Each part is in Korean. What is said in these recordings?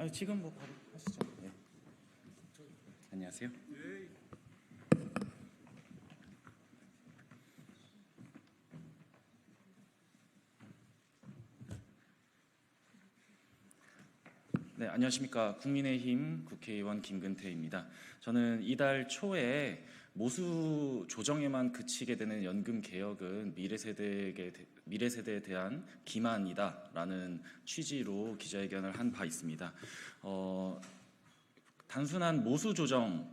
아니 지금 뭐 바로 하시죠. 네. 안녕하세요. 네, 안녕하십니까. 국민의힘 국회의원 김근태입니다. 저는 이달 초에 모수 조정에만 그치게 되는 연금 개혁은 미래 세대에 대한 기만이다라는 취지로 기자회견을 한 바 있습니다. 단순한 모수 조정,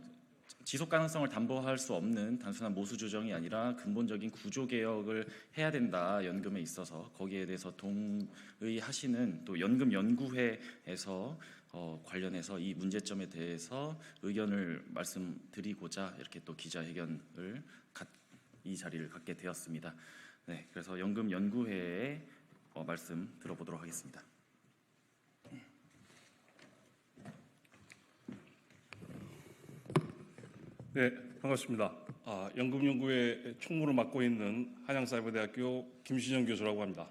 지속 가능성을 담보할 수 없는 단순한 모수 조정이 아니라 근본적인 구조 개혁을 해야 된다. 연금에 있어서 거기에 대해서 동의하시는 또 연금 연구회에서 관련해서 이 문제점에 대해서 의견을 말씀드리고자 이렇게 또 기자회견을 이 자리를 갖게 되었습니다. 네, 그래서 연금 연구회의 말씀 들어보도록 하겠습니다. 네, 반갑습니다. 연금연구회 총무를 맡고 있는 한양사이버대학교 김신영 교수라고 합니다.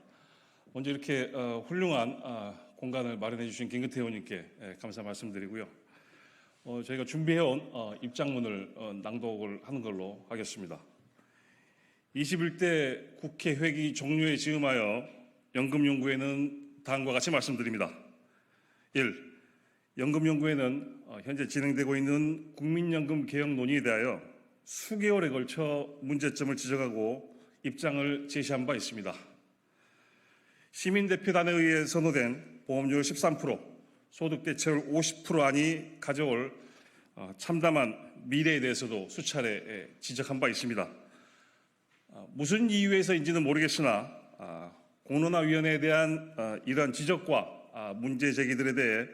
먼저 이렇게 훌륭한 공간을 마련해 주신 김근태 의원님께 감사 말씀드리고요. 저희가 준비해온 입장문을 낭독을 하는 걸로 하겠습니다. 21대 국회 회기 종료에 즈음하여 연금연구회는 다음과 같이 말씀드립니다. 1. 연금연구회는 현재 진행되고 있는 국민연금 개혁 논의에 대하여 수개월에 걸쳐 문제점을 지적하고 입장을 제시한 바 있습니다. 시민대표단에 의해 선호된 보험료율 13%, 소득대체율 50% 안이 가져올 참담한 미래에 대해서도 수차례 지적한 바 있습니다. 무슨 이유에서인지는 모르겠으나 공론화위원회에 대한 이러한 지적과 문제 제기들에 대해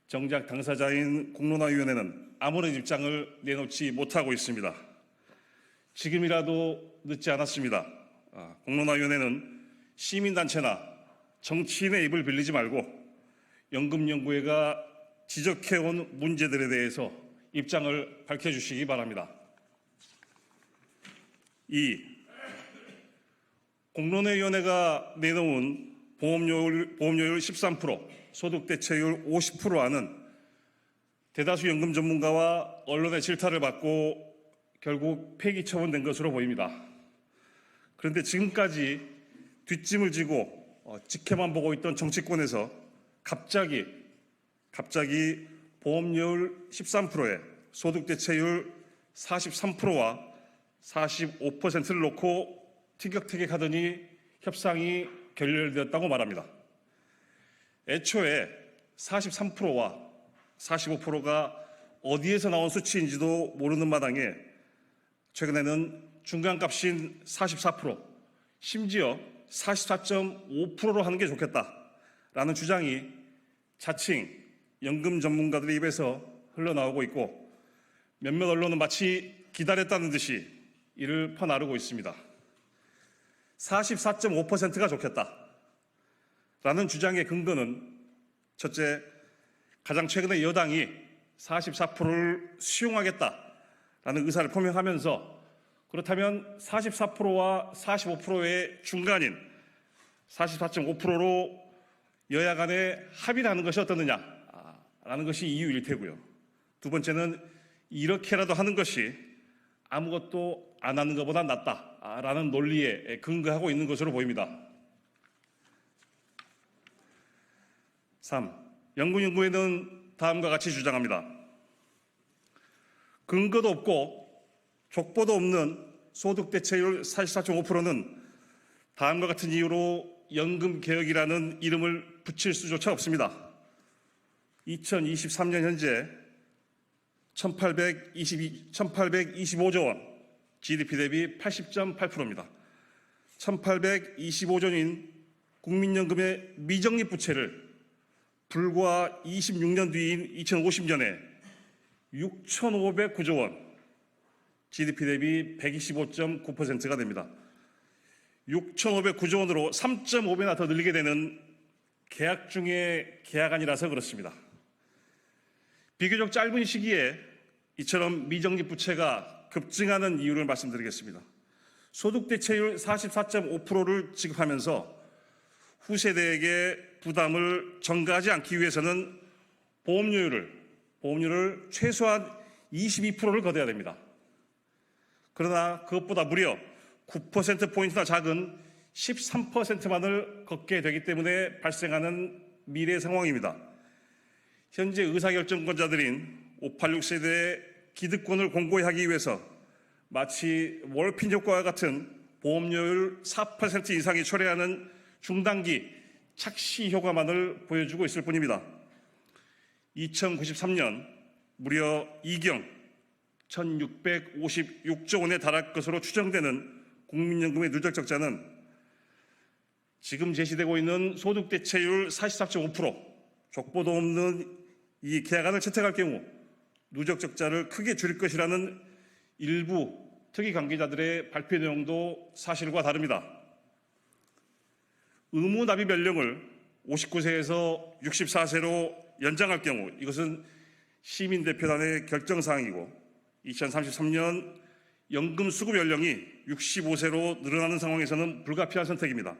정작 당사자인 공론화위원회는 아무런 입장을 내놓지 못하고 있습니다. 지금이라도 늦지 않았습니다. 공론화위원회는 시민단체나 정치인의 입을 빌리지 말고 연금연구회가 지적해온 문제들에 대해서 입장을 밝혀주시기 바랍니다. 2. 공론화위원회가 내놓은 보험료율 13%, 소득대체율 50% 안은 대다수 연금 전문가와 언론의 질타를 받고 결국 폐기 처분된 것으로 보입니다. 그런데 지금까지 뒷짐을 지고 지켜만 보고 있던 정치권에서 갑자기 보험료율 13%에 소득대체율 43%와 45%를 놓고 티격태격하더니 협상이 결렬되었다고 말합니다. 애초에 43%와 45%가 어디에서 나온 수치인지도 모르는 마당에 최근에는 중간값인 44%, 심지어 44.5%로 하는 게 좋겠다라는 주장이 자칭 연금 전문가들의 입에서 흘러나오고 있고 몇몇 언론은 마치 기다렸다는 듯이 이를 퍼나르고 있습니다. 44.5%가 좋겠다라는 주장의 근거는 첫째, 가장 최근에 여당이 44%를 수용하겠다라는 의사를 표명하면서 그렇다면 44%와 45%의 중간인 44.5%로 여야 간에 합의를 하는 것이 어떻느냐라는 것이 이유일 테고요. 두 번째는 이렇게라도 하는 것이 아무것도 안 하는 것보다 낫다라는 논리에 근거하고 있는 것으로 보입니다. 3. 연금연구회는 다음과 같이 주장합니다. 근거도 없고 족보도 없는 소득대체율 44.5%는 다음과 같은 이유로 연금개혁이라는 이름을 붙일 수조차 없습니다. 2023년 현재 1825조 원, GDP 대비 80.8%입니다. 1825조 원인 국민연금의 미적립 부채를 불과 26년 뒤인 2050년에 6,509조 원, GDP 대비 125.9%가 됩니다. 6,509조 원으로 3.5배나 더 늘리게 되는 계약 중에 계약안이라서 그렇습니다. 비교적 짧은 시기에 이처럼 미적립 부채가 급증하는 이유를 말씀드리겠습니다. 소득대체율 44.5%를 지급하면서 후세대에게 부담을 전가하지 않기 위해서는 보험료를 최소한 22%를 걷어야 됩니다. 그러나 그것보다 무려 9%포인트나 작은 13%만을 걷게 되기 때문에 발생하는 미래 상황입니다. 현재 의사결정권자들인 586 세대의 기득권을 공고히 하기 위해서 마치 월핀 효과와 같은 보험료율 4% 이상이 초래하는 중단기 착시 효과만을 보여주고 있을 뿐입니다. 2093년 무려 2경 1656조 원에 달할 것으로 추정되는 국민연금의 누적 적자는 지금 제시되고 있는 소득대체율 44.5%, 족보도 없는 이 계약안을 채택할 경우 누적 적자를 크게 줄일 것이라는 일부 특위 관계자들의 발표 내용도 사실과 다릅니다. 의무 납입 연령을 59세에서 64세로 연장할 경우 이것은 시민대표단의 결정사항이고 2033년 연금 수급 연령이 65세로 늘어나는 상황에서는 불가피한 선택입니다.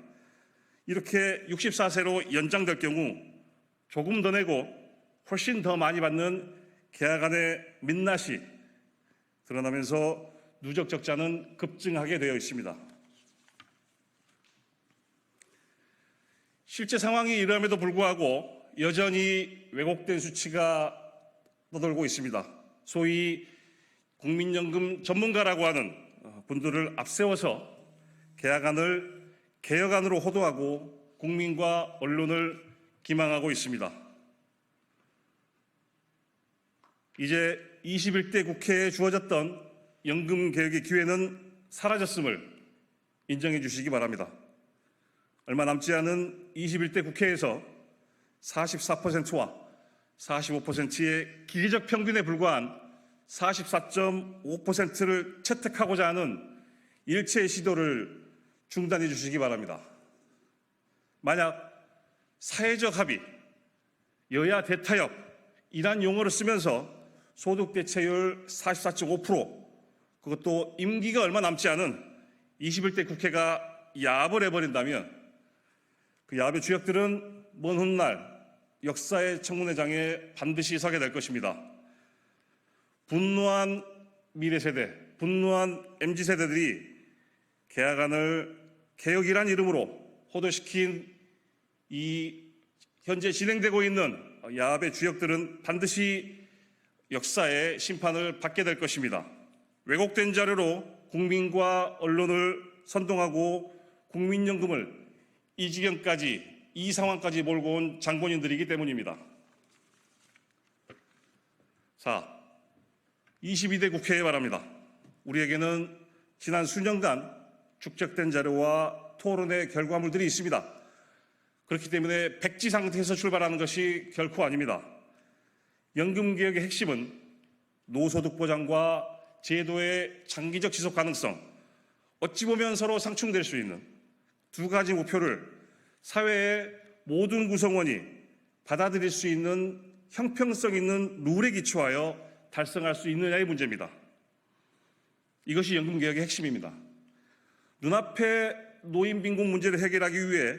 이렇게 64세로 연장될 경우 조금 더 내고 훨씬 더 많이 받는 계약안의 민낯이 드러나면서 누적 적자는 급증하게 되어 있습니다. 실제 상황이 이러함에도 불구하고 여전히 왜곡된 수치가 떠돌고 있습니다. 소위 국민연금 전문가라고 하는 분들을 앞세워서 계약안을 개혁안으로 호도하고 국민과 언론을 기망하고 있습니다. 이제 21대 국회에 주어졌던 연금 개혁의 기회는 사라졌음을 인정해 주시기 바랍니다. 얼마 남지 않은 21대 국회에서 44%와 45%의 기계적 평균에 불과한 44.5%를 채택하고자 하는 일체의 시도를 중단해 주시기 바랍니다. 만약 사회적 합의, 여야 대타협이란 용어를 쓰면서 소득대체율 44.5%, 그것도 임기가 얼마 남지 않은 21대 국회가 야합을 해버린다면 그 야합의 주역들은 먼 훗날 역사의 청문회장에 반드시 서게 될 것입니다. 분노한 미래세대, 분노한 MZ세대들이 계약안을 개혁이란 이름으로 호도시킨 이 현재 진행되고 있는 야합의 주역들은 반드시 역사의 심판을 받게 될 것입니다. 왜곡된 자료로 국민과 언론을 선동하고 국민연금을 이 지경까지, 이 상황까지 몰고 온 장본인들이기 때문입니다. 4. 22대 국회에 바랍니다. 우리에게는 지난 수년간 축적된 자료와 토론의 결과물들이 있습니다. 그렇기 때문에 백지 상태에서 출발하는 것이 결코 아닙니다. 연금개혁의 핵심은 노소득 보장과 제도의 장기적 지속 가능성, 어찌 보면 서로 상충될 수 있는 두 가지 목표를 사회의 모든 구성원이 받아들일 수 있는 형평성 있는 룰에 기초하여 달성할 수 있느냐의 문제입니다. 이것이 연금개혁의 핵심입니다. 눈앞의 노인 빈곤 문제를 해결하기 위해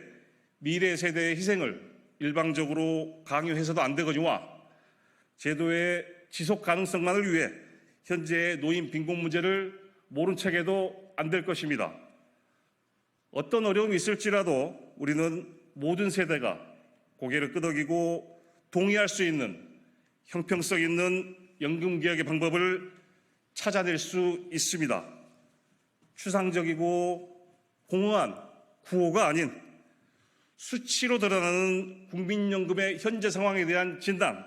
미래 세대의 희생을 일방적으로 강요해서도 안 되거니와 제도의 지속 가능성만을 위해 현재의 노인 빈곤 문제를 모른 척해도 안 될 것입니다. 어떤 어려움이 있을지라도 우리는 모든 세대가 고개를 끄덕이고 동의할 수 있는 형평성 있는 연금개혁의 방법을 찾아낼 수 있습니다. 추상적이고 공허한 구호가 아닌 수치로 드러나는 국민연금의 현재 상황에 대한 진단,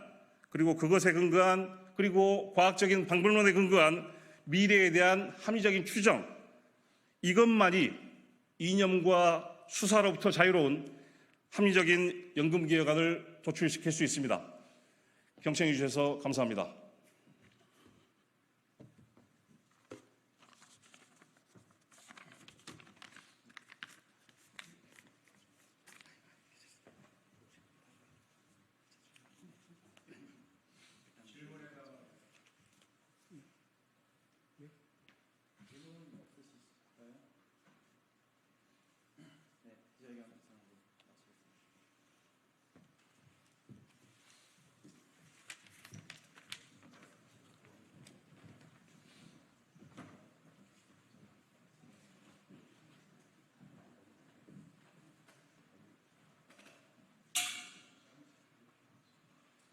그리고 그것에 근거한, 그리고 과학적인 방법론에 근거한 미래에 대한 합리적인 추정, 이것만이 이념과 수사로부터 자유로운 합리적인 연금개혁안을 도출시킬 수 있습니다. 경청해 주셔서 감사합니다. 네, 기자회견